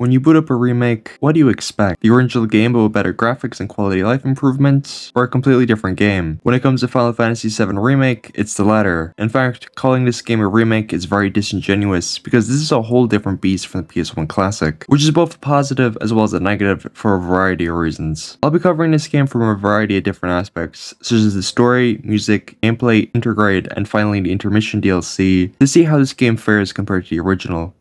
When you boot up a remake, what do you expect? The original game but with better graphics and quality of life improvements, or a completely different game? When it comes to Final Fantasy VII Remake, it's the latter. In fact, calling this game a remake is very disingenuous because this is a whole different beast from the PS1 classic, which is both a positive as well as a negative for a variety of reasons. I'll be covering this game from a variety of different aspects, such as the story, music, gameplay, Intergrade, and finally the Intermission DLC, to see how this game fares compared to the original.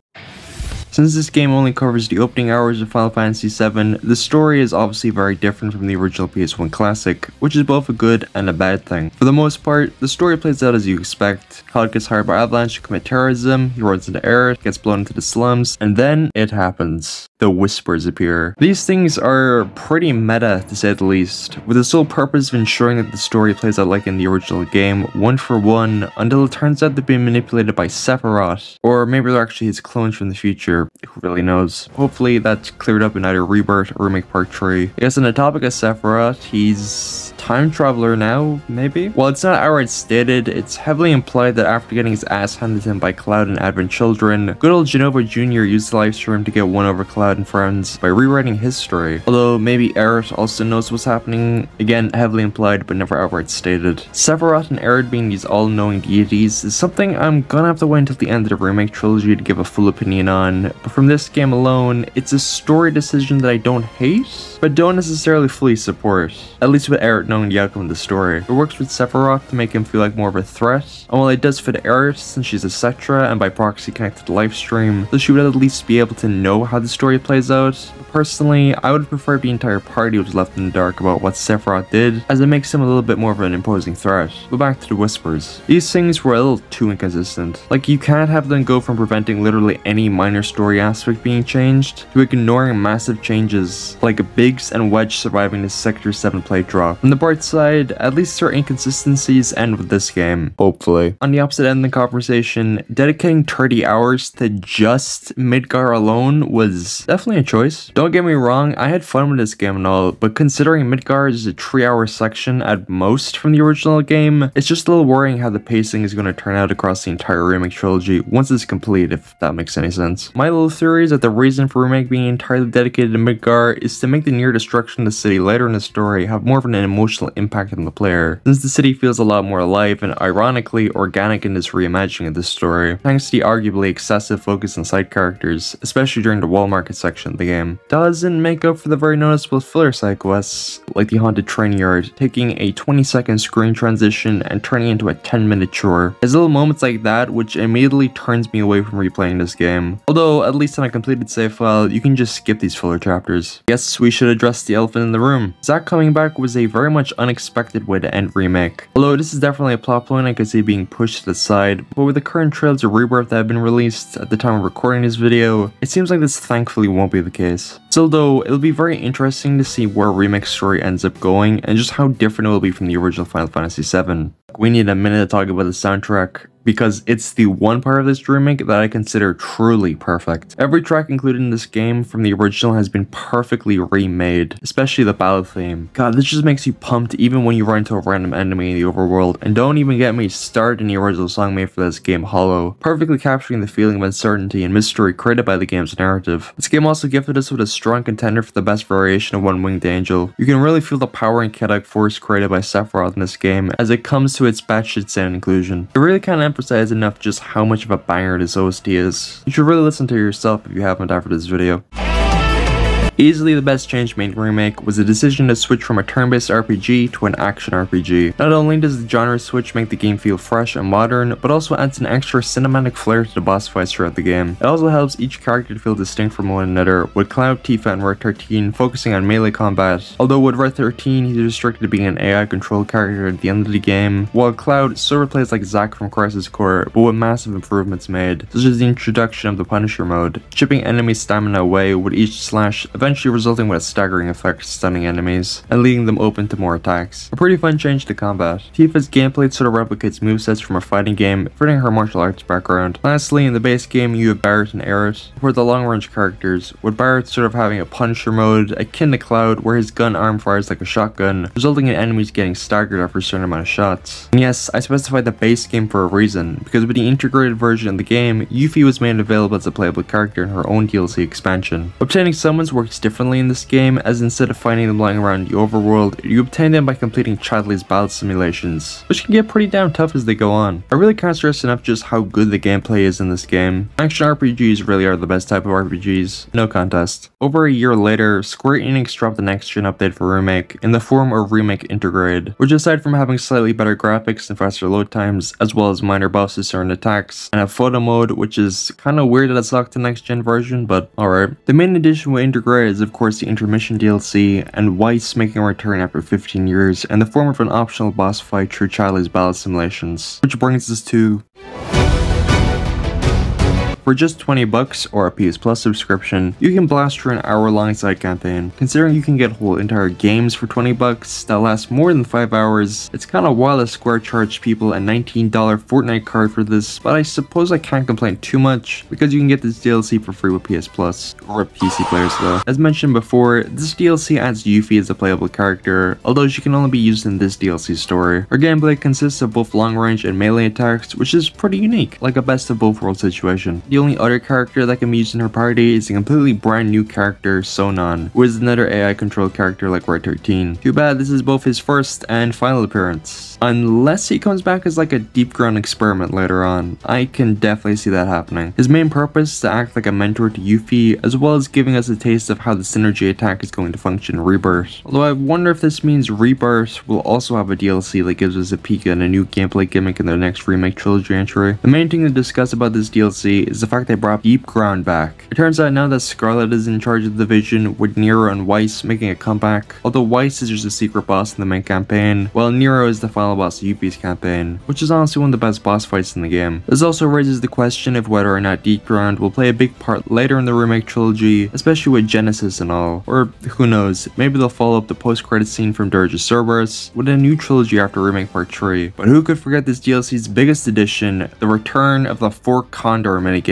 Since this game only covers the opening hours of Final Fantasy VII, the story is obviously very different from the original PS1 classic, which is both a good and a bad thing. For the most part, the story plays out as you expect. Cloud gets hired by Avalanche to commit terrorism, he runs into Aerith, gets blown into the slums, and then it happens. The Whispers appear. These things are pretty meta, to say the least, with the sole purpose of ensuring that the story plays out like in the original game, one for one, until it turns out they've been manipulated by Sephiroth, or maybe they're actually his clones from the future. Who really knows? Hopefully that's cleared up in either Rebirth or Remake Part 3. I guess on the topic of Sephiroth, he's time traveler now, maybe? While it's not outright stated, it's heavily implied that after getting his ass handed to him by Cloud and Advent Children, good old Jenova Jr. used the livestream to get one over Cloud and friends by rewriting his story. Although maybe Aerith also knows what's happening, again heavily implied but never outright stated. Sephiroth and Aerith being these all-knowing deities is something I'm gonna have to wait until the end of the Remake trilogy to give a full opinion on, but from this game alone, it's a story decision that I don't hate, but don't necessarily fully support, at least with Aerith knowing the outcome of the story. It works with Sephiroth to make him feel like more of a threat, and while it does fit Aerith since she's a Cetra and by proxy connected to livestream, so she would at least be able to know how the story plays out. But personally, I would prefer the entire party was left in the dark about what Sephiroth did, as it makes him a little bit more of an imposing threat. But back to the Whispers. These things were a little too inconsistent. Like, you can't have them go from preventing literally any minor story aspect being changed to ignoring massive changes like Biggs and Wedge surviving the Sector 7 plate drop. On the bright side, at least their inconsistencies end with this game, hopefully. On the opposite end of the conversation, dedicating 30 hours to just Midgar alone was definitely a choice. Don't get me wrong, I had fun with this game and all, but considering Midgar is a 3-hour section at most from the original game, it's just a little worrying how the pacing is going to turn out across the entire Remake trilogy once it's complete, if that makes any sense. My little theory is that the reason for Remake being entirely dedicated to Midgar is to make the near destruction of the city later in the story have more of an emotional impact on the player, since the city feels a lot more alive and ironically organic in this reimagining of this story, thanks to the arguably excessive focus on side characters, especially during the wall market section of the game. Doesn't make up for the very noticeable filler side quests, like the Haunted Train Yard, taking a 20-second screen transition and turning into a 10-minute chore. There's little moments like that which immediately turns me away from replaying this game, although at least on a completed save file, you can just skip these filler chapters. Yes, we should address the elephant in the room. Zack coming back was a very much unexpected way to end Remake. Although this is definitely a plot point I could see being pushed to the side, but with the current trailers of Rebirth that have been released at the time of recording this video, it seems like this thankfully won't be the case. Still though, it'll be very interesting to see where Remake's story ends up going and just how different it will be from the original Final Fantasy VII. We need a minute to talk about the soundtrack, because it's the one part of this remake that I consider truly perfect. Every track included in this game from the original has been perfectly remade, especially the ballad theme. God, this just makes you pumped even when you run into a random enemy in the overworld, and don't even get me started in the original song made for this game, Hollow, perfectly capturing the feeling of uncertainty and mystery created by the game's narrative. This game also gifted us with a strong contender for the best variation of One Winged Angel. You can really feel the power and chaotic force created by Sephiroth in this game as it comes to its batshit insane inclusion. It really can't emphasize enough just how much of a banger this OST is. You should really listen to it yourself if you haven't after this video. Easily the best change made in Remake was the decision to switch from a turn-based RPG to an action RPG. Not only does the genre switch make the game feel fresh and modern, but also adds an extra cinematic flair to the boss fights throughout the game. It also helps each character to feel distinct from one another, with Cloud, Tifa, and Red 13 focusing on melee combat. Although with Red 13 he's restricted to being an AI controlled character at the end of the game, while Cloud sort of plays like Zack from Crisis Core, but with massive improvements made, such as the introduction of the Punisher mode, chipping enemy stamina away with each slash, eventually eventually resulting with a staggering effect stunning enemies and leading them open to more attacks. A pretty fun change to combat. Tifa's gameplay sort of replicates movesets from a fighting game, fitting her martial arts background. Lastly, in the base game you have Barret and Aerith, who are the long range characters, with Barret sort of having a Punisher mode akin to Cloud where his gun arm fires like a shotgun, resulting in enemies getting staggered after a certain amount of shots. And yes, I specified the base game for a reason, because with the integrated version of the game, Yuffie was made available as a playable character in her own DLC expansion. Obtaining summons works differently in this game, as instead of finding them lying around the overworld, you obtain them by completing Chadley's battle simulations, which can get pretty damn tough as they go on. I really can't stress enough just how good the gameplay is in this game. Action RPGs really are the best type of RPGs, no contest. Over a year later, Sqaure Enix dropped the next gen update for Remake in the form of Remake Intergrade, which aside from having slightly better graphics and faster load times, as well as minor buffs to certain attacks, and a photo mode, which is kinda weird that it's locked to next gen version, but alright. The main addition with Intergrade is of course the Intermission DLC, and Weiss making a return after 15 years in the form of an optional boss fight through Chadley's battle simulations, which brings us to... For just 20 bucks or a PS Plus subscription, you can blast through an hour-long side campaign. Considering you can get whole entire games for 20 bucks that last more than 5 hours, it's kinda wild that Sqaure charged people a $19 Fortnite card for this, but I suppose I can't complain too much because you can get this DLC for free with PS Plus, or PC players though. As mentioned before, this DLC adds Yuffie as a playable character, although she can only be used in this DLC story. Her gameplay consists of both long range and melee attacks, which is pretty unique, like a best of both worlds situation. The only other character that can be used in her party is a completely brand new character, Sonon, who is another AI controlled character like Red 13. Too bad this is both his first and final appearance. Unless he comes back as like a deep ground experiment later on. I can definitely see that happening. His main purpose is to act like a mentor to Yuffie, as well as giving us a taste of how the synergy attack is going to function in Rebirth. Although I wonder if this means Rebirth will also have a DLC that gives us a peek at a new gameplay gimmick in their next Remake trilogy entry. The main thing to discuss about this DLC is the fact they brought Deep Ground back. It turns out now that Scarlet is in charge of the division, with Nero and Weiss making a comeback, although Weiss is just a secret boss in the main campaign, while Nero is the final boss of Yuffie's campaign, which is honestly one of the best boss fights in the game. This also raises the question of whether or not Deep Ground will play a big part later in the Remake trilogy, especially with Genesis and all, or who knows, maybe they'll follow up the post-credit scene from Dirge's Cerberus with a new trilogy after Remake Part 3. But who could forget this DLC's biggest addition, the return of the Fork Condor minigame.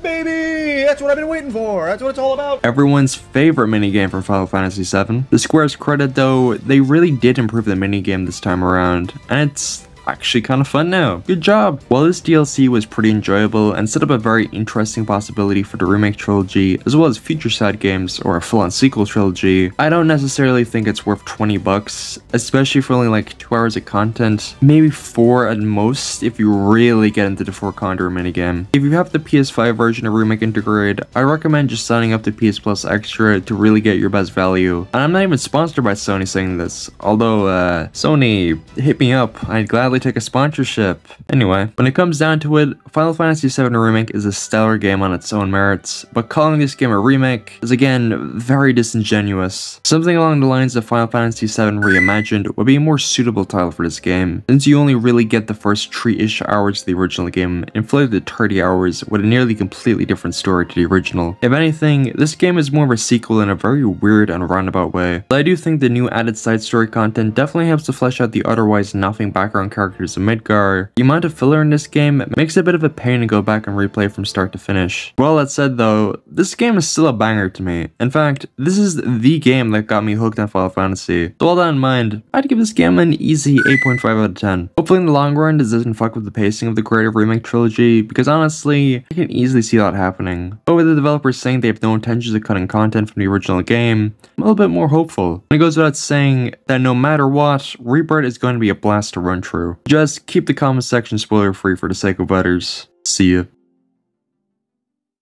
Baby! That's what I've been waiting for! That's what it's all about! Everyone's favorite minigame from Final Fantasy VII. To Square's credit though, they really did improve the minigame this time around, and it's actually kind of fun now. Good job! While this DLC was pretty enjoyable and set up a very interesting possibility for the Remake trilogy, as well as future side games or a full-on sequel trilogy, I don't necessarily think it's worth 20 bucks, especially for only like 2 hours of content, maybe 4 at most if you really get into the Four Condor minigame. If you have the PS5 version of Remake Intergrade, I recommend just signing up to PS Plus Extra to really get your best value. And I'm not even sponsored by Sony saying this, although Sony, hit me up, I'd gladly take a sponsorship. Anyway, when it comes down to it, Final Fantasy VII Remake is a stellar game on its own merits, but calling this game a remake is again very disingenuous. Something along the lines of Final Fantasy VII Reimagined would be a more suitable title for this game, since you only really get the first 3-ish hours of the original game, inflated to 30 hours with a nearly completely different story to the original. If anything, this game is more of a sequel in a very weird and roundabout way, but I do think the new added side story content definitely helps to flesh out the otherwise nothing background characters of Midgar. The amount of filler in this game makes it a bit of a pain to go back and replay from start to finish. With all that said though, this game is still a banger to me. In fact, this is the game that got me hooked on Final Fantasy. So all that in mind, I'd give this game an easy 8.5 out of 10. Hopefully in the long run this doesn't fuck with the pacing of the greater Remake trilogy, because honestly, I can easily see that happening. But with the developers saying they have no intentions of cutting content from the original game, I'm a little bit more hopeful. And it goes without saying that no matter what, Rebirth is going to be a blast to run through. Just keep the comment section spoiler free for the sake of others. See ya.